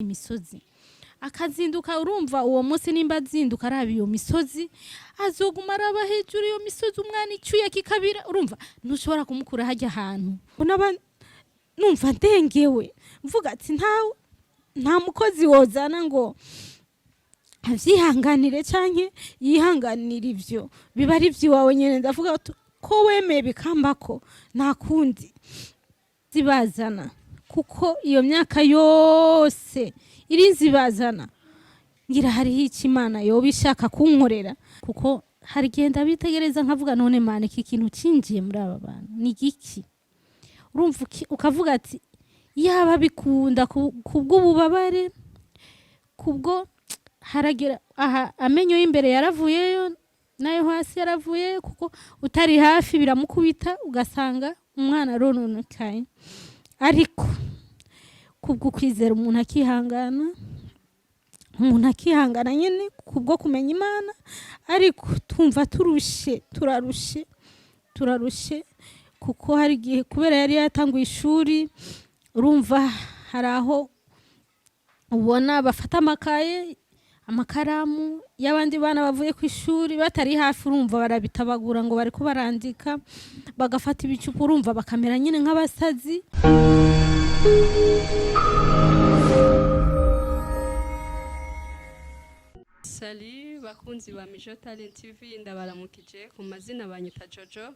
imisozi akazinduka urumva uwo munsi nimba azinduka araba iyo misozi azoguma araba hejuru iyo misozi umwana icuye kikabira urumva ntushobora kumukura hajya ahantu numva ndengewe mvuga ati nta mukozi wozana ngo avyihanganire canke yihanganire ivyo biba ari vyiwawe nyene ndavuga ko wemeye bikambako nta kundi zibazana kuko iyo myaka yose irinzi bazana ngira hariho ikimana yoba ishaka kunkorera kuko hari genda bitegereza nkavuga none mane iki kintu cinjiye muri aba bantu ni giki urumva ukavuga ati yaba bikunda kubw'ububabare kubwo haragira aha amenyo y'imbere yaravuyeyo nayo hasi yaravuye kuko utari hafi biramukubita ugasanga umwana arononekaye ariko kubwo kwizera umuntu akihangana nyene kubwo kumenya Imana ariko tumva turarushe kuko hari gihe kubera yari yatanguye ishuri urumva haraho ubona bafata amakaramu y'abandi bana bavuye ku ishuri batari hafi urumva barabitabagura ngo bariko barandika bagafata ibicupa urumva bakamera nyine nk'abasazi. Salut bakunzi ba Mijo Talent TV ndabaramukije ku mazina banyita Jojo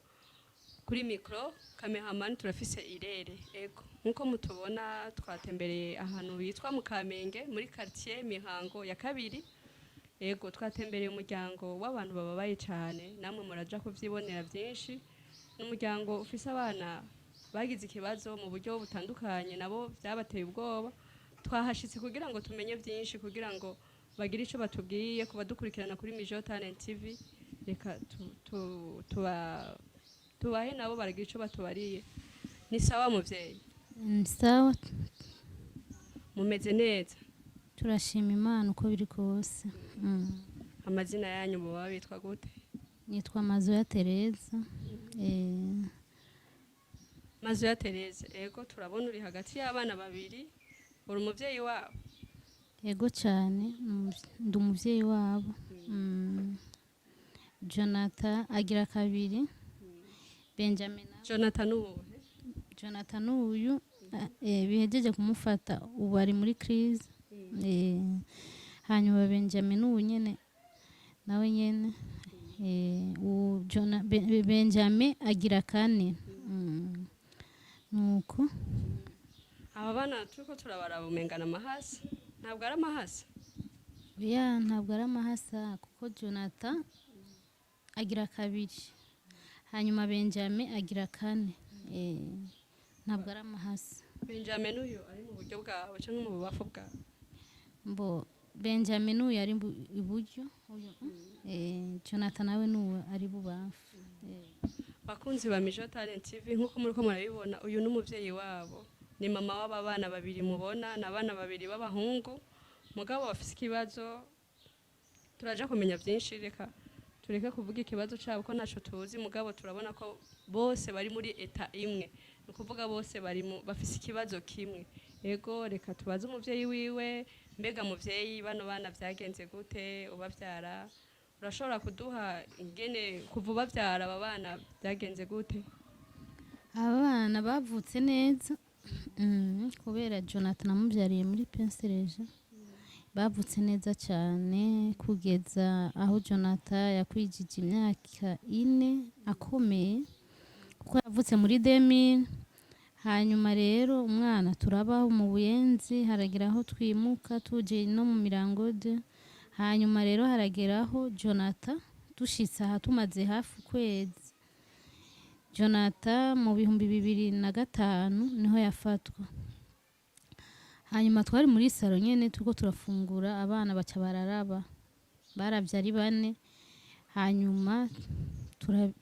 kuri micro cameraman turafise irere ego nkuko mutubona twatembereye ahantu bitwa mu Kamenge muri quartier Mihango ya kabiri ego twatembereye umuryango w'abantu bababaye cyane namwe muraja kuvyibonera byinshi n'umuryango ufise abana bagize ikibazo mu buryo butandukanye nabo byabateye ubwoba twahashitse kugira ngo tumenye byinshi kugira ngo bagira ico batubwiye kuba dukurikirana kuri Mijo Talent TV reka tubahe nabo baragira ico batubariye. Ni sawa muvyeyi? Sawa. Mumeze neza? Turashima Imana uko biri kose. Amazina yanyu muba bitwa gute? Nitwa Mazoya Tereza. Mazoya Tereza ego turabona uri hagati y'abana babiri uri umuvyeyi wabo. Ego cyane ndi umuvyeyi wabo. Jonathan agira kabiri. Benjamin Jonathan uyu bihejeje kumufata ubu ari muri crise. Hanyuma Benjamin uyu nyene nawe nyene Benjamin agira kane. Nuko aba bana turiko turabaraba umengana amahasi ntabwo ari amahasa ntabwo ari amahasa kuko Jonathan agira kabiri hanyuma Benjamin agira kane ntabwo ari amahasa. Benjamin uyu ari mu buryo bwawe cyangwa mu bubafu bwawe? Mbo Benjamin uyu ari iburyo Jonathan nawe nuwe ari bubafu. Bakunzi ba Mijo Talent TV nkuko muriko murabibona uyu n'umuvyeyi wabo ni mama w'abana babiri mubona n'abana babiri b'abahungu mugabo bafise ikibazo turaja kumenya byinshi reka tureke kuvuga ikibazo cyabo ko naco tuzi mugabo turabona ko bose bari muri eta imwe no kuvuga bose bari bafise ikibazo kimwe ego reka tubaze umuvyeyi wiwe mbega muvyeyi bano bana byagenze gute ubavyara urashobora kuduha ingene kuva bavyara aba bana byagenze gute? Abana bavutse neza kubera Jonathan namuvyariye muri pensereje bavutse neza cyane kugeza aho Jonathan yakwijije imyaka 4 akomeye kuko yavutse muri 2000. Hanyuma rero umwana turabaho mu Buyenzi harageraho twimuka tuje no mu Mirangode. Hanyuma rero harageraho Jonathan dushitse aha tumaze hafi ukwezi. Jonathan mu 2005 niho yafatwa. Hanyuma twari muri saro nyene turiko turafungura abana baca bararaba baravye ari 4. Hanyuma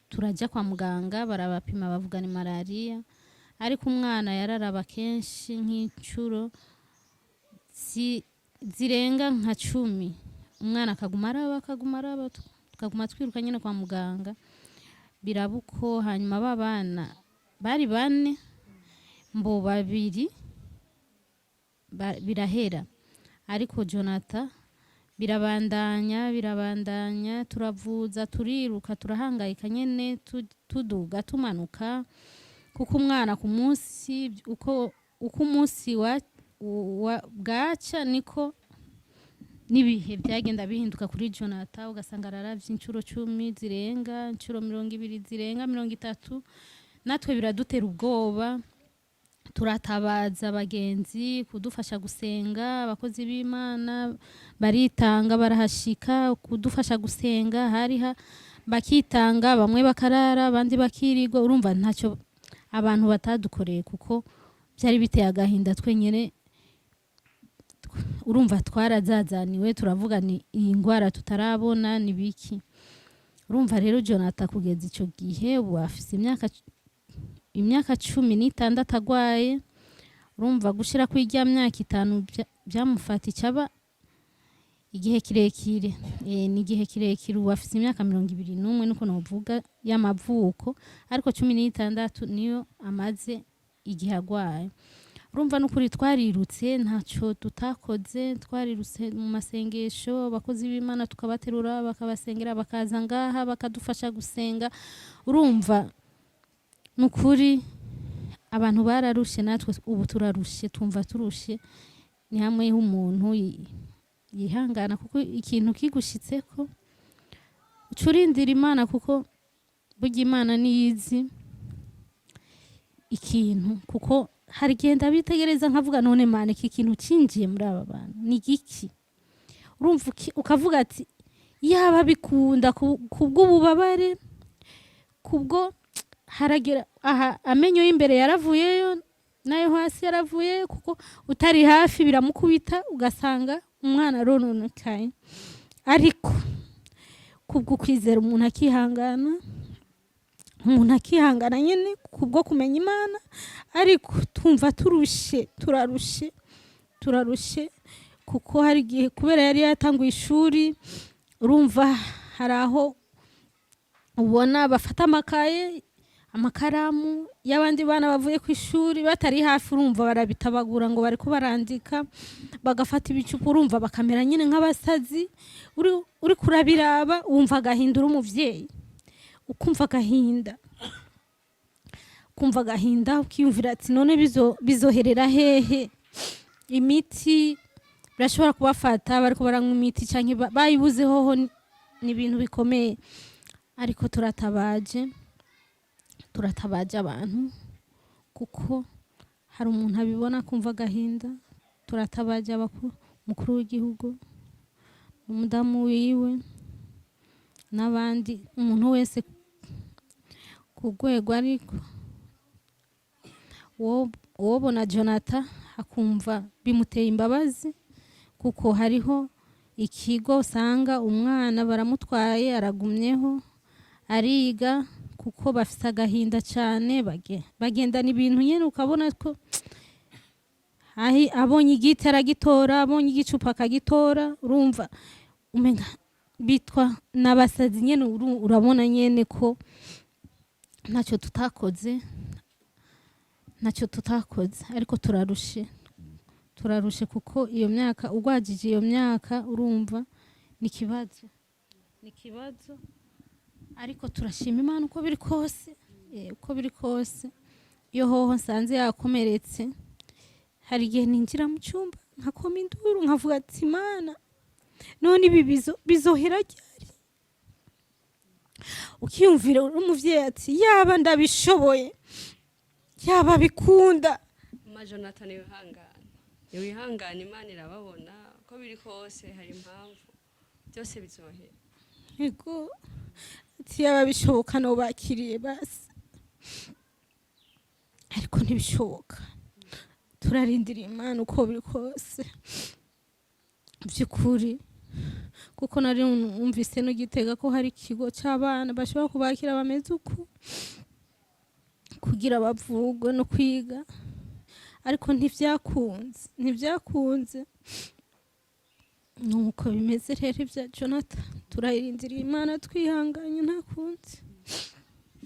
turaja kwa muganga barabapima bavuga ni malaria ariko umwana yararaba kenshi nk'incuro zirenga nka 10 umwana akaguma araba tukaguma twiruka nyene kwa muganga birabuko. Hanyuma babana bari 4 mbo babiri birahera ariko Jonathan birabandanya turavuza turiruka turahangayika nyene tuduga tumanuka kuko umwana ku munsi uko umunsi bwaca niko nibihe byagenda bihinduka kuri Jonathan ugasanga araravye incuro 10 zirenga incuro 20 zirenga 30 natwe biradutera ubwoba turatabaza abagenzi kudufasha gusenga abakozi b'Imana baritanga barahashika kudufasha gusenga hariha bakitanga bamwe bakarara abandi bakirirwa urumva ntacyo abantu batadukoreye kuko byari biteye agahinda twenyene urumva twarazazaniwe turavuga ni iyi ndwara tutarabona ni biki urumva rero Jonathan kugeza ico gihe ubu afise imyaka 16 agwaye urumva gushira kwirya myaka 5 byamufata icaba igihe kirekire ni igihe kirekire ubu afise imyaka 21 nuko novuga y'amavuko ariko 16 niyo amaze igihe agwaye urumva n'ukuri twarirutse ntacyo tutakoze twarirutse mu masengesho abakozi b'Imana tukabaterura bakabasengera bakaza ngaha bakadufasha gusenga urumva n'ukuri abantu bararushe natwe ubu turarushe tumva turushe ni hamwe y'umuntu yihangana kuko ikintu kigushitseko ucurindira Imana kuko burya Imana niyizi ikintu kuko hari genda bitegereza nkavuga none Mana iki kintu cinjiye muri aba bantu ni giki urumva ukavuga ati yaba bikunda kubw'ububabare kubwo haragera aha amenyo y'imbere yaravuyeyo nayo hasi yaravuye kuko utari hafi biramukubita ugasanga umwana rononekaye ariko kubwo kwizera umuntu akihangana nyene kubwo kumenya Imana ariko tumva turarushe kuko hari gihe kubera yari yatanguye ishuri urumva haraho ubona bafata amakaramu y'abandi bana bavuye ku ishuri batari hafi urumva barabitabagura ngo bariko barandika bagafata ibicupa urumva bakamera nyine nk'abasazi uri kurabiraba wumva agahindura umuvyeyi ukumva agahinda ukiyumvira ati none bizoherera hehe imiti birashobora kubafata bariko baranywa imiti canke bayibuze hoho ni ibintu bikomeye ariko turatabaje abantu kuko hari umuntu abibona kumva agahinda turatabaje mukuru w'igihugu umudamu wiwe n'abandi umuntu wese ku rwego ariko wobona Jonathan akumva bimuteye imbabazi kuko hariho ikigo usanga umwana baramutwaye aragumyeho ariga kuko bafise agahinda cyane bagendana ibintu nyene ukabona ko abonye igiti aragitora abonye igicupa akagitora urumva umenga bitwa n'abasazi nyene urabona nyene ko ntacyo tutakoze ariko turarushe kuko iyo myaka ugwajije iyo myaka urumva ni kibazo ariko turashima Imana uko biri kose iyo hoho nsanze yakomeretse hari igihe ninjira mu cyumba nkakoma induru nkavuga ati Imana none ibi bizohera ryari ukiyumvira umuvyeyi ati yaba ndabishoboye yaba bikunda Jonathan wihangana Imana irababona ko biri kose hari impamvu byose bizohera yego ati yaba bishoboka no bakiriye basi ariko ntibishoboka turarindira Imana uko biri kose by'ukuri kuko nari umvise no gitega ko hari ikigo cy'abana bashobora kubakira bameze uko kugira bavugwe no kwiga ariko ntivyakunze nuko bimeze rero ibya Jonathan turarindira Imana twihanganye ntakunze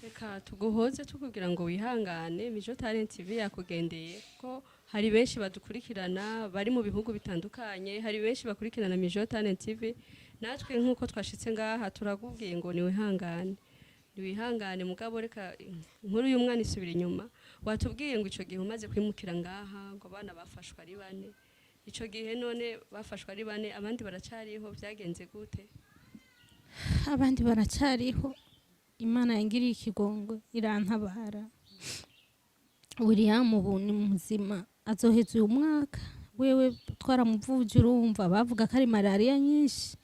reka tuguhoze tukubwira ngo wihangane Mijo Talent TV yakugendeye ko hari benshi badukurikirana bari mu bihugu bitandukanye, hari benshi bakurikirana Mijotane TV. Natwe nkuko twashitse ngaha turagubwiye ngo niwihangane mugabo reka inkuru y'umwana isubira inyuma. Watubwiye ngo ico gihe umaze kwimukira ngaha ngo abana bafashwa ari bane. Ico gihe none bafashwa ari bane, abandi baracariho, byagenze gute? abandi baracariho, Imana yangiriye ikigongo irantabara. William ubu ni muzima, azoheza uyu mwaka. Wewe twaramuvuje, urumva bavuga ko ari malaria nyinshi.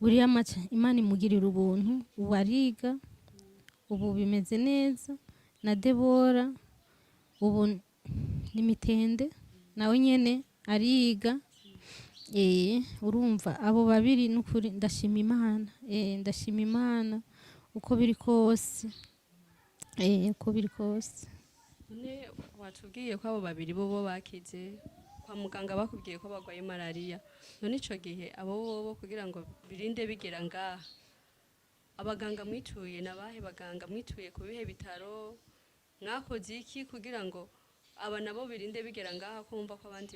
William Imana imugirira ubuntu, ubu ariga, ubu bimeze neza. Na Debora ubu ni Mitende, nawe nyene ariga. Urumva abo babiri n'ukuri ndashima Imana. Ndashima Imana uko biri kose. Uko biri kose. None watubwiye ko abo babiri bo bakize kwa muganga, bakubwiye ko barwaye malaria. None ico gihe abo bo kugira ngo birinde bigera ngaha, abaganga mwituye nabahe baganga mwituye ku bihe bitaro, mwakoze iki kugira ngo aba nabo birinde bigera ngaha, kumva ko abandi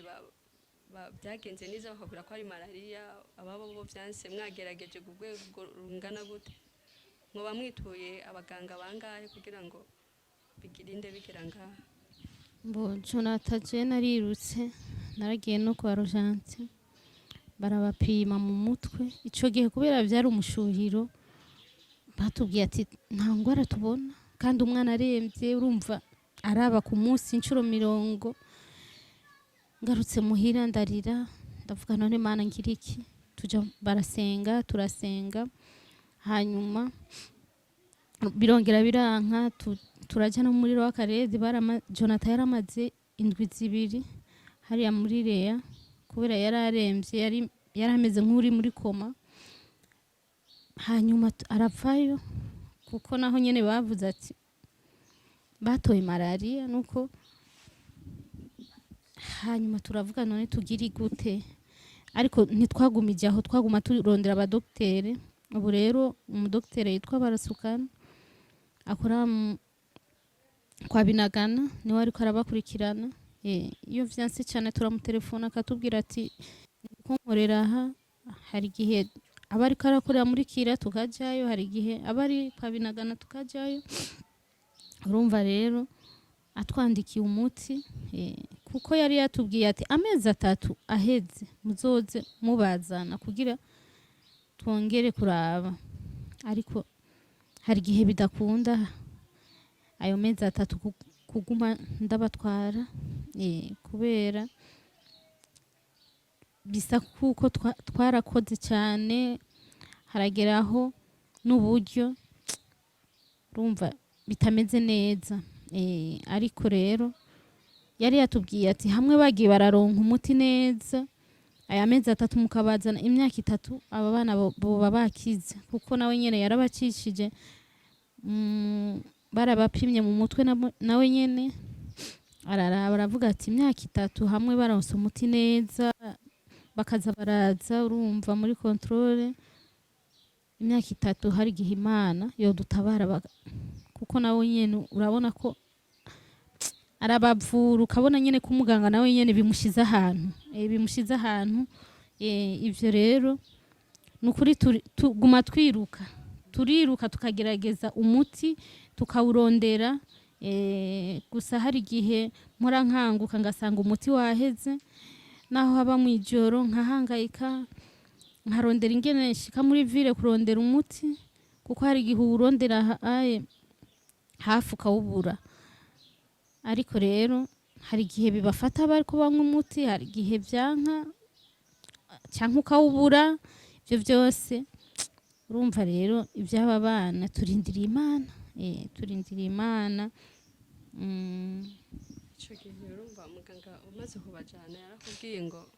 byagenze neza bakabura ko ari malaria, ababo bo byanse mwagerageje kugwego rungana gute? Mwoba mwituye abaganga bangahe kugira ngo bigirinde bigera ngaha? Jonathan je narirutse, naragiye no kwa Rogente barabapima mu mutwe. Ico gihe kubera byari umushuhiro, batubwiye ati nta ngwara tubona, kandi umwana aremvye, urumva araba ku munsi incuro 40. Ngarutse muhira ndarira, ndavuga none Mana ngira iki? Tuja barasenga, turasenga, hanyuma birongera biranka. Turaja no muri w'akarezi, Jonathan yaramaze indwi 2 hariya muri Leya, kubera yararemvye, yarameze nk'uri muri koma. Hanyuma arapfayo, kuko naho nyene bavuze ati batoye malaria nuko. Hanyuma turavuga none tugiri gute, ariko ntitwagumije aho, twaguma turondera abadoktere. Ubu rero umudoktere yitwa Barasukana akora kwa Binagana, niwe ariko arabakurikirana. Iyo vyanse cyane turamutelefona akatubwira ati nkorera aha. Hari gihe abari karakorera muri Kira tukajayo, hari gihe abari kwa Binagana tukajayo. Urumva rero atwandikiye umuti, kuko yari yatubwiye ati amezi 3 aheze muzoze mubazana kugira twongere kuraba, ariko hari gihe bidakunda ayo mezi 3 kuguma ndabatwara, kubera bisa kuko twarakoze cyane, harageraho n'uburyo urumva bitameze neza. Ariko rero yari yatubwiye ati hamwe bagiye bararonka umuti neza, aya mezi 3 mukabazana imyaka 3 aba bana boba bakize, kuko nawe nyene yarabacishije. Barabapimye mu mutwe, nawe nyene araraba aravuga ati imyaka 3 hamwe baronse umuti neza bakaza baraza, urumva muri controle imyaka 3 hari gihe Imana yodutabara, kuko nawe nyene urabona ko arabavura, ukabona nyene ko umuganga nawe nyene bimushize ahantu, ivyo rero nukuri tuguma turiruka tukagerageza umuti tukawurondera. Gusa hari gihe mpora nkanguka ngasanga umuti waheze, naho haba mu ijoro nkahangayika nkarondera ingene nshika muri ville kurondera umuti, kuko hari gihe urondera hafi ukawubura. Ariko rero hari gihe bibafata bari ko banywa umuti, hari gihe byanka canke ukawubura. Ivyo byose urumva rero iby'aba bana turindiriye Imana, turindiriye Imana. Ico gihe urumva muganga umaze kubajana yarakubwiye ngo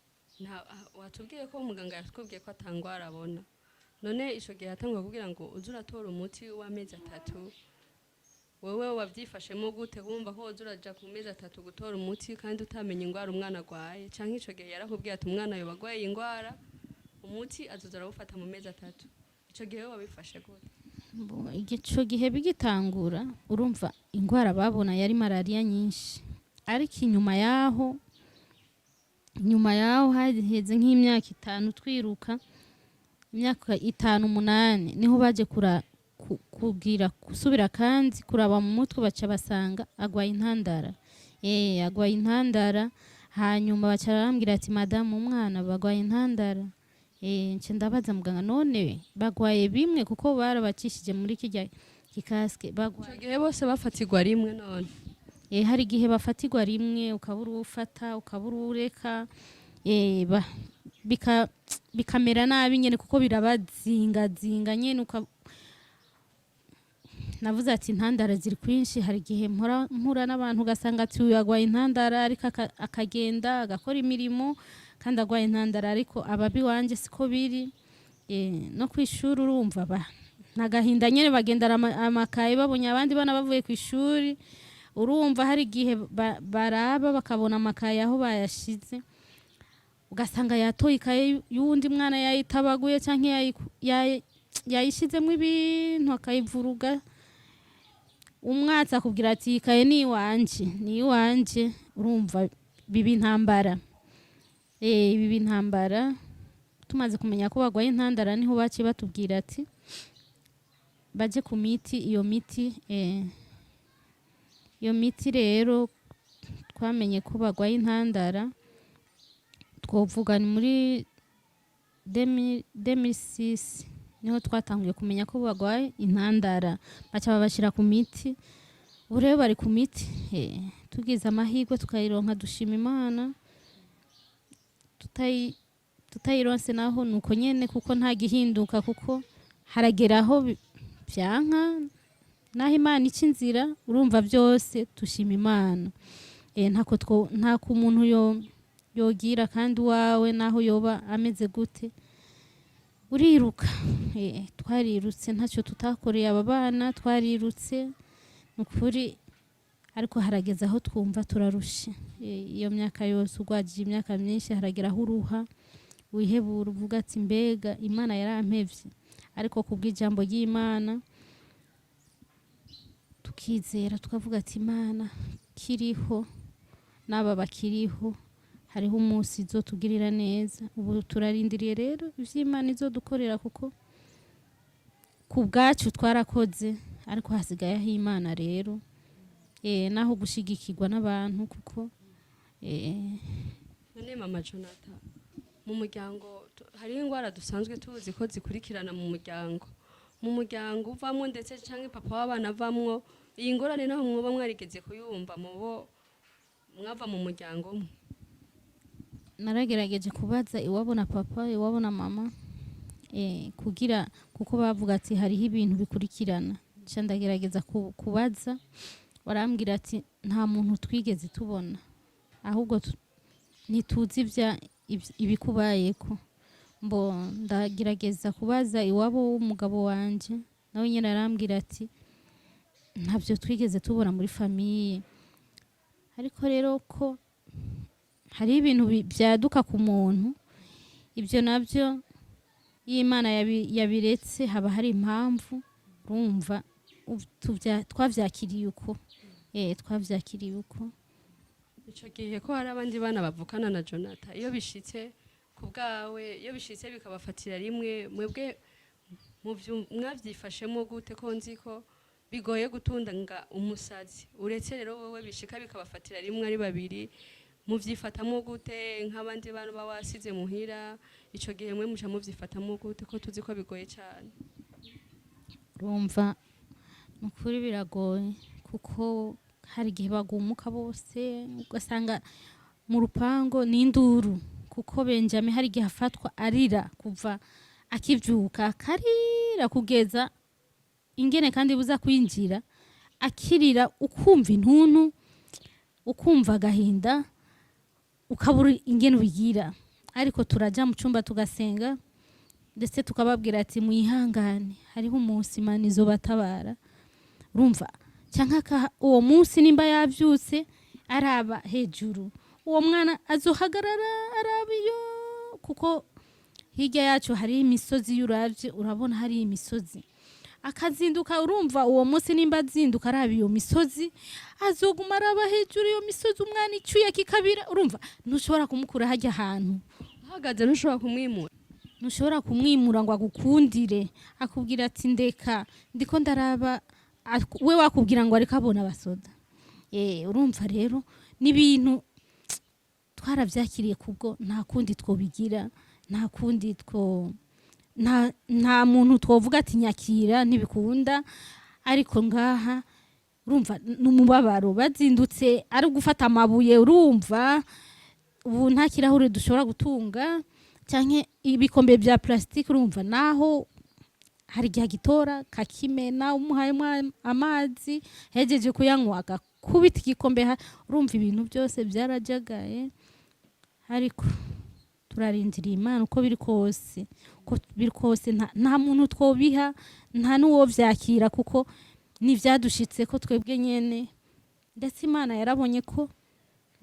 watubwiye ko muganga yakubwiye ko atangwara abona. None ico gihe atangwa kugira ngo uzuratora umuti w'amezi 3, wewe wavyifashemo gute wumva ko uzuraja ku mezi 3 gutora umuti kandi utamenye ingwara umwana agwaye? Canke ico gihe yarakubwiye ati umwana yo bagwaye ingwara, umuti azoza arabufata mu mezi 3? Ico gihe wabifashe gute? Ico gihe bigitangura, urumva ingwara babona yari malaria nyinshi, ariko inyuma yaho haheze nk'imyaka 5 twiruka, imyaka 5-8 niho baje kugira gusubira kandi kuraba mu mutwe baca basanga agwaye intandara. Agwaye intandara, hanyuma baca barambwira ati madamu umwana bagwaye intandara. Nce ndabaza muganga none bagwaye bimwe kuko barabacishije muri kijya kikaske bagwaye. Gihe bose bafatirwa rimwe none. Hari igihe bafatirwa rimwe ukabura ufata ukabura ureka bikamera nabi nyene kuko birabazingazinga nyene navuze ati intandara ziri kwinshi. Hari igihe mpura n'abantu ugasanga ati uyu agwaye intandara ariko akagenda agakora imirimo kandi agwaye intandara, ariko ababi wanje siko biri. No kwishuri urumva nagahinda nyene bagendara amakaye babonye abandi bana bavuye kwishuri, urumva hari igihe baraba bakabona amakaye aho bayashize ugasanga yatoye ikaye y'uwundi mwana yayitabaguye canke yayishizemo ibintu akayivuruga. Umwatsi akubwira ati ikaye ni iwanje, urumva biba intambara. Tumaze kumenya ko bagwaye intandara niho baciye batubwira ati baje ku miti. Iyo miti rero twamenye ko bagwaye intandara, twovuga ni muri 2006 niho twatanguye kumenya ko bagwaye intandara, baca babashira ku miti. Ubu rero bari ku miti, tugize amahirwe tukayironka dushima Imana, tutayironse naho nuko nyene kuko nta gihinduka, kuko harageraho vyanka naho Imana ica inzira, urumva byose tushima Imana. Nta ku muntu yogira kandi wawe naho yoba ameze gute uriruka. Twarirutse ntacyo tutakoreye aba bana, twarirutse nukuri, ariko harageze aho twumva turarushe. Iyo myaka yose ugwajije imyaka myinshi harageraho uruha wihebura uvuga ati mbega Imana yarampevye, ariko kubw'ijambo ry'Imana tukizera tukavuga ati Imana kiriho n'aba bakiriho, hariho umunsi izotugirira neza. Ubu turarindiriye rero ivy'Imana izodukorera, kuko ku bwacu twarakoze ariko hasigaye aho Imana rero naho gushigikirwa n'abantu kuko none mama Jonathan, mu muryango hari ingwara dusanzwe tuzi ko zikurikirana mu muryango uvamwo ndetse canke papa w'abana avamwo. Iyi ngorane naho mwoba mwarigeze kuyumva mubo mwava mu muryango umwe? Naragerageje kubaza iwabo na papa iwabo na mama kugira kuko bavuga ati hariho ibintu bikurikirana. Nca ndagerageza kubaza, barambwira ati nta muntu twigeze tubona, ahubwo ntituzi ibikubayeko. Ndagerageza kubaza iwabo w'umugabo wanje, nawe nyine arambwira ati ntabyo twigeze tubona muri famiye. Ariko rero ko hari ibintu byaduka ku muntu, ibyo nabyo y'Imana yabiretse haba hari impamvu, urumva twavyakiriye uko. Twavyakiriye uko. Ico gihe ko hari abandi bana bavukana na Jonathan, iyo bishitse kubwawe, iyo bishitse bikabafatira rimwe, mwebwe mwavyifashemo gute? Ko nzi ko bigoye gutundanga umusazi, uretse rero wowe bishika bikabafatira rimwe ari babiri, muvyifatamo gute nk'abandi bantu bawasize muhira? Ico gihe mwe muca muvyifatamo gute ko tuzi ko bigoye cyane? Urumva nukuri biragoye kuko hari igihe bagumuka bose, ugasanga mu rupango n'induru, kuko Benjamin hari igihe afatwa arira kuva akivyuka, akarira kugeza ingene kandi buza kwinjira akirira, ukumva intuntu, ukumva agahinda, ukabura ingene ubigira. Ariko turaja mu cumba tugasenga ndetse tukababwira ati mwihangane, hariho umunsi Imana izobatabara. Urumva canka uwo munsi nimba yavyutse araba hejuru, uwo mwana azohagarara arabiyo, kuko hirya yacu hari imisozi y'uravye urabona hari imisozi. akazinduka urumva uwo munsi nimba azinduka araba iyo misozi azoguma araba hejuru iyo misozi umwana icyuya kikabira urumva ntushobora kumukura hajya ahantu uhagaze ntushobora kumwimura ntushobora kumwimura ngo agukundire akubwira ati ndeka ndiko ndaraba we wakubwira ngo ariko abona abasoda urumva rero n'ibintu twaravyakiriye kubwo nta kundi twobigira nta kundi nta muntu twovuga ati nyakira ntibikunda ariko ngaha urumva n'umubabaro bazindutse ari gufata amabuye urumva ubu nta kirahure dushobora gutunga canke ibikombe bya plastique urumva naho hari igihe gitora kakimena umuhaye amazi hejeje kuyanywa agakubita igikombe urumva ibintu byose byarajagaye ariko turarindira Imana uko biri kose nta muntu twobiha nta n'uwo vyakira kuko nivyadushitse ko twebwe nyene ndetse Imana yarabonye ko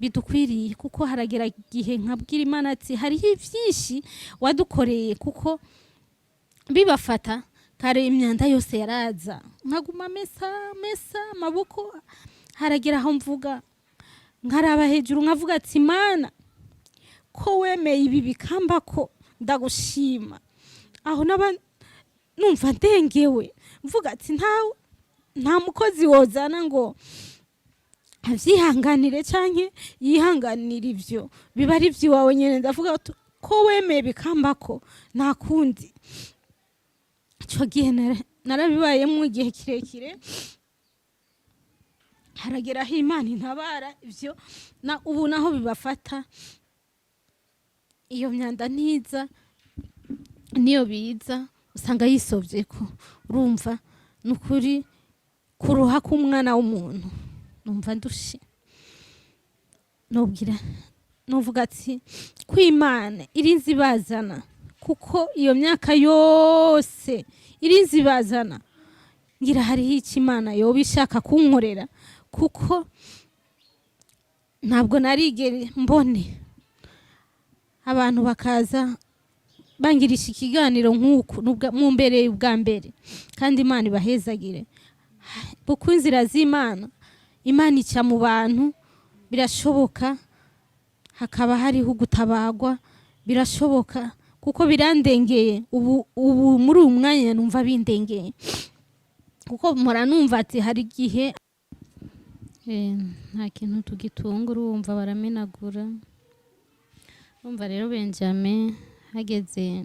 bidukwiriye kuko haragera igihe nkabwira Imana ati hariho ivyinshi wadukoreye kuko bibafata kare imyanda yose yaraza nkaguma mesa amaboko haragera aho mvuga nkaraba hejuru nkavuga ati Imana ko wemeye ibi bikamba ko ndagushima aho numva ndengewe mvuga ati nta mukozi wozana ngo avyihanganire canke yihanganire ivyo biba ari iwawe nyene ndavuga ko wemeye bikamba ko nta kundi ico gihe narabibayemo igihe kirekire harageraho Imana intabara ivyo ubu naho bibafata iyo myanda ntiza niyo biza usanga yisovye ko urumva nukuri kuruha k'umwana w'umuntu numva ndushe novuga ati kw'Imana irinzi bazana kuko iyo myaka yose irinzi bazana ngira hariho iki Imana yoba ishaka kunkorera kuko ntabwo narigere mbone abantu bakaza bangirisha ikiganiro nk'uku mu mbere ubwa mbere kandi Imana ibahezagire kuko inzira z'Imana Imana ica mu bantu birashoboka hakaba hariho gutabagwa birashoboka kuko birandengeye ubu muri uyu mwanya numva bindengeye kuko mpora numva ati hari igihe nta kintu tugitunga urumva baramenagura urumva rero Benjamin hageze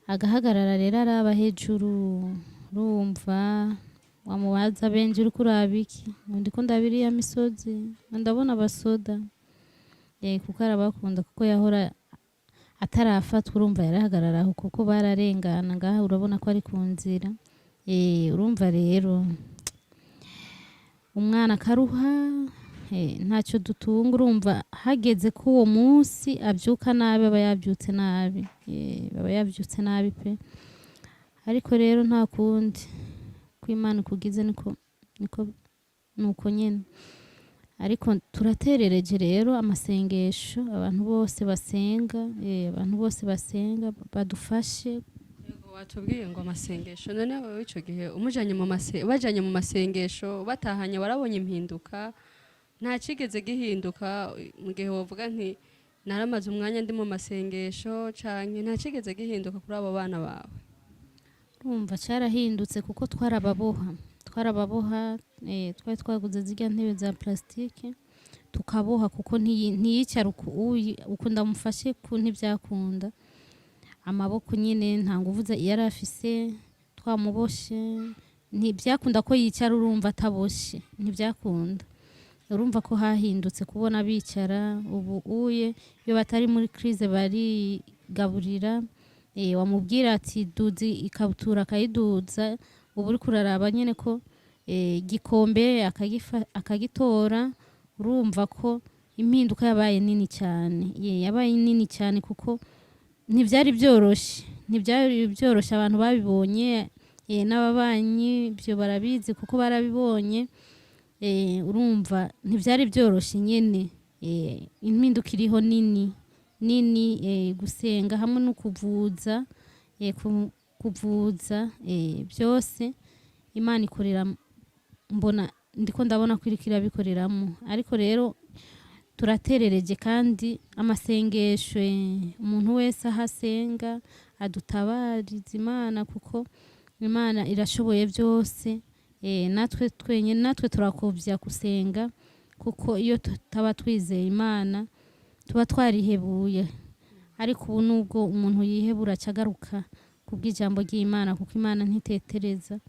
agahagarara rero araba hejuru urumva wamubaza benje uri kuraba iki ndiko ndabiri ya misozi ndabona abasoda kuko arabakunda kuko yahora atarafatwa urumva yarahagarara aho kuko bararengana ngaha urabona ko ari ku nzira urumva rero umwana karuha ntacyo dutunga urumva hageze ko uwo munsi abyuka nabi aba yabyutse nabi pe ariko rero nta kundi kw'Imana kugize nuko nyene ariko turaterereje rero amasengesho abantu bose basenga badufashe watubwiye ngo amasengesho none wowe ico gihe bajanye mu masengesho batahanye warabonye impinduka nta kigeze gihinduka mu gihe wovuga nti naramaze umwanya ndi mu masengesho canke nta kigeze gihinduka kuri abo bana bawe urumva carahindutse kuko twarababoha twari twaguze zirya ntebe za plastique tukaboha kuko ntiyicara uko ndamufashe ku ntibyakunda amaboko nyine nta nguvu yari afise twamuboshe ntibyakunda ko yicara urumva ataboshe ntibyakunda urumva ko hahindutse kubona bicara ubu iyo batari muri crise barigaburira wamubwira ati duzi ikabutura akayiduza ubu uri kuraraba nyine ko gikombe akagitora urumva ko impinduka yabaye nini cyane kuko ntibyari byoroshye abantu babibonye n'ababanyi ibyo barabizi kuko barabibonye urumva ntibyari byoroshye nyine impinduka iriho nini gusenga hamwe no kuvuza kuvuza byose Imana ikorera mbona ndiko ndabona kwirikira bikoreramo ariko rero turaterereje kandi amasengesho umuntu wese ahasenga adutabariza Imana kuko Imana irashoboye byose natwe twenyine natwe turakovya gusenga kuko iyo tutaba twizeye Imana tuba twarihebuye ariko ubu nubwo umuntu yihebura cyagaruka kubw'ijambo ry'Imana kuko Imana ntitetereza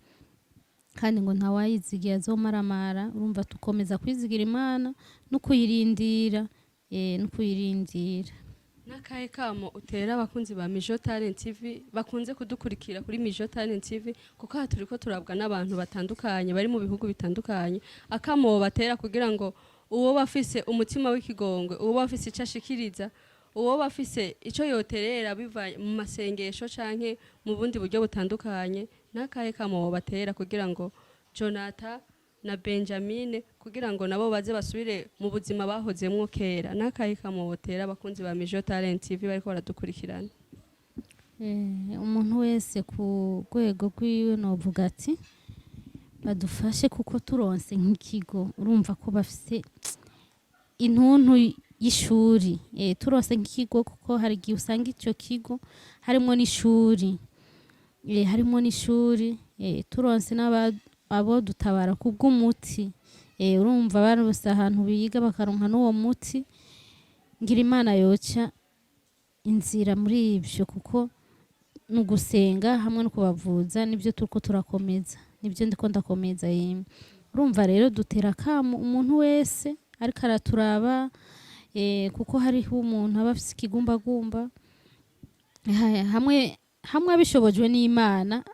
kandi ngo ntawayizigiye azomaramara urumva tukomeza kwizigira Imana no kuyirindira Nakahe kamo utera abakunzi ba Mijo Talent TV bakunze kudukurikira kuri Mijo Talent TV kuko aha turiko turabwa n'abantu batandukanye bari mu bihugu bitandukanye akamo batera kugira ngo uwo bafise umutima w'ikigongwe uwo bafise icashikiriza uwo bafise ico yoterera biva mu masengesho canke mu bundi buryo butandukanye nakahe kamo batera kugira ngo Jonathan na Benjamin kugira ngo nabo baze basubire mu buzima bahozemwo kera nakahe kamo batera abakunzi ba Mijo Talent TV bariko baradukurikirana umuntu wese ku rwego rwiwe novuga ati badufashe kuko turonse nk'ikigo urumva ko bafise intuntu y'ishuri turonse nk'ikigo kuko hari igihe usanga ico kigo harimo n'ishuri turonse abo dutabara kubw'umuti urumva barose ahantu biga bakaronka n'uwo muti ngira Imana yoca inzira muri ibyo kuko nugusenga hamwe no kubavuza nibyo turiko turakomeza nibyo ndiko ndakomeza urumva rero dutera kamo umuntu wese ariko araturaba kuko hariho umuntu aba afise ikigumbagumba hamwe abishobojwe n'Imana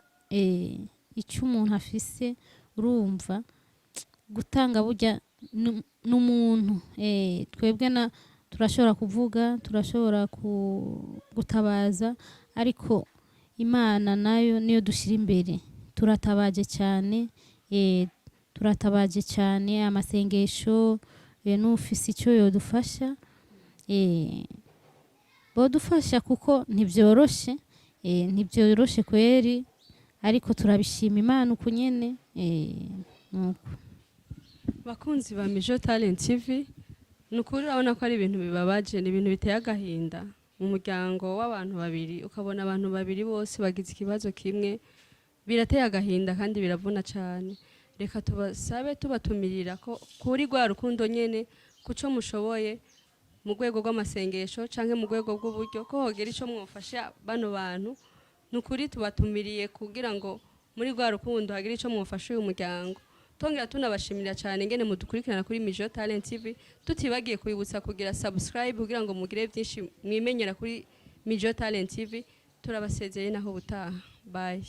icyo umuntu afise urumva gutanga burya n'umuntu twebwe turashobora kuvuga turashobora gutabaza ariko Imana nayo niyo dushira imbere turatabaje cyane amasengesho n'ufise icyo yodufasha bodufasha kuko ntibyoroshe kweri ariko turabishima Imana uko nyene nuko bakunzi ba Mijo Talent TV nukuri urabona ko ari ibintu bibabaje ni ibintu biteye agahinda mu muryango w'abantu babiri ukabona abantu babiri bose bagize ikibazo kimwe birateye agahinda kandi biravuna cyane reka tubasabe tubatumirira ko kuri rwa rukundo nyene kuco mushoboye mu rwego rw'amasengesho canke mu rwego rw'uburyo ko hogera ico mwofasha bano bantu nukuri tubatumiriye kugira ngo muri rwa rukundo hagira ico mwofasha uyu muryango tongera tunabashimira cyane ngene mudukurikirana kuri Mijo Talent TV tutibagiye kubibutsa kugira subscribe kugira ngo mugire byinshi mwimenyera kuri Mijo Talent TV turabasezeye naho butaha bye